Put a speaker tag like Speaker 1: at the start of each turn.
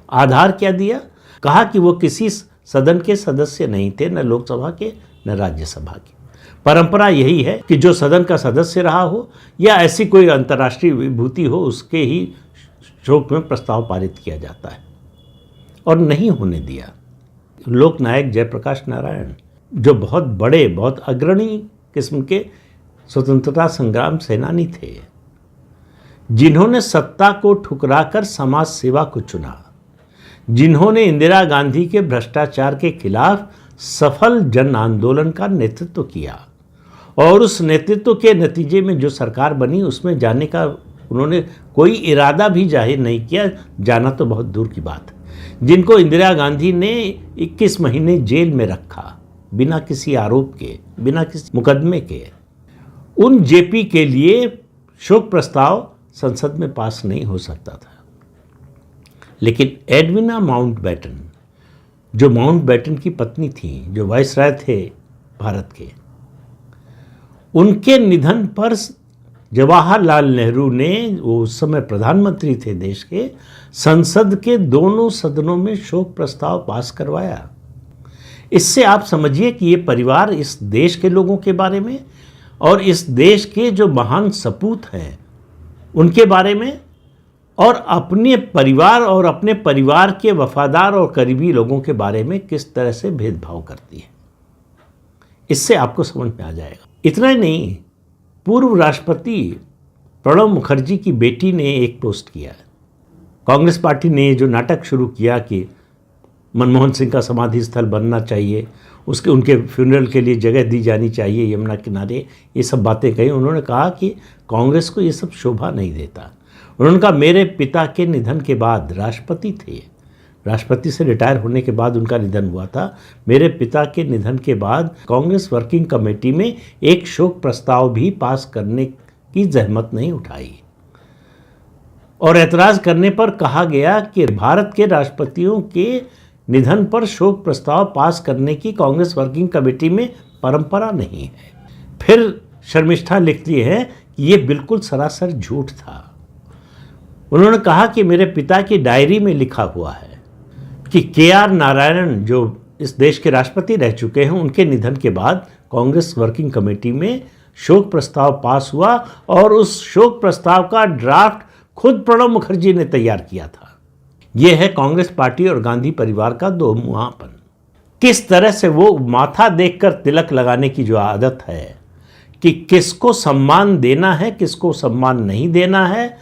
Speaker 1: आधार क्या दिया? कहा कि वो किसी सदन के सदस्य नहीं थे, न लोकसभा के न राज्यसभा के। परंपरा यही है कि जो सदन का सदस्य रहा हो या ऐसी कोई अंतर्राष्ट्रीय विभूति हो, उसके ही शोक में प्रस्ताव पारित किया जाता है, और नहीं होने दिया। लोकनायक जयप्रकाश नारायण, जो बहुत बड़े, बहुत अग्रणी किस्म के स्वतंत्रता संग्राम सेनानी थे, जिन्होंने सत्ता को ठुकराकर समाज सेवा को चुना, जिन्होंने इंदिरा गांधी के भ्रष्टाचार के खिलाफ सफल जन आंदोलन का नेतृत्व किया, और उस नेतृत्व के नतीजे में जो सरकार बनी उसमें जाने का उन्होंने कोई इरादा भी जाहिर नहीं किया, जाना तो बहुत दूर की बात है, जिनको इंदिरा गांधी ने 21 महीने जेल में रखा बिना किसी आरोप के, बिना किसी मुकदमे के, उन जेपी के लिए शोक प्रस्ताव संसद में पास नहीं हो सकता था। लेकिन एडविना माउंटबेटन, जो माउंटबेटन की पत्नी थी, जो वाइसराय थे भारत के, उनके निधन पर जवाहरलाल नेहरू ने, वो उस समय प्रधानमंत्री थे देश के, संसद के दोनों सदनों में शोक प्रस्ताव पास करवाया। इससे आप समझिए कि ये परिवार इस देश के लोगों के बारे में और इस देश के जो महान सपूत हैं उनके बारे में, और अपने परिवार और अपने परिवार के वफादार और करीबी लोगों के बारे में किस तरह से भेदभाव करती है। इससे आपको समझ में आ जाएगा। इतना ही नहीं, पूर्व राष्ट्रपति प्रणब मुखर्जी की बेटी ने एक पोस्ट किया। कांग्रेस पार्टी ने जो नाटक शुरू किया कि मनमोहन सिंह का समाधि स्थल बनना चाहिए, उनके फ्यूनरल के लिए जगह दी जानी चाहिए यमुना किनारे, ये सब बातें कही। उन्होंने कहा कि कांग्रेस को ये सब शोभा नहीं देता। उन्होंने कहा, मेरे पिता के निधन के बाद, राष्ट्रपति थे, राष्ट्रपति से रिटायर होने के बाद उनका निधन हुआ था, मेरे पिता के निधन के बाद कांग्रेस वर्किंग कमेटी में एक शोक प्रस्ताव भी पास करने की जहमत नहीं उठाई, और ऐतराज़ करने पर कहा गया कि भारत के राष्ट्रपतियों के निधन पर शोक प्रस्ताव पास करने की कांग्रेस वर्किंग कमेटी में परंपरा नहीं है। फिर शर्मिष्ठा लिखती है कि ये बिल्कुल सरासर झूठ था। उन्होंने कहा कि मेरे पिता की डायरी में लिखा हुआ है कि के.आर. नारायण, जो इस देश के राष्ट्रपति रह चुके हैं, उनके निधन के बाद कांग्रेस वर्किंग कमेटी में शोक प्रस्ताव पास हुआ, और उस शोक प्रस्ताव का ड्राफ्ट खुद प्रणब मुखर्जी ने तैयार किया था। यह है कांग्रेस पार्टी और गांधी परिवार का दो मुहांपन। किस तरह से वो माथा देखकर तिलक लगाने की जो आदत है कि किसको सम्मान देना है, किसको सम्मान नहीं देना है,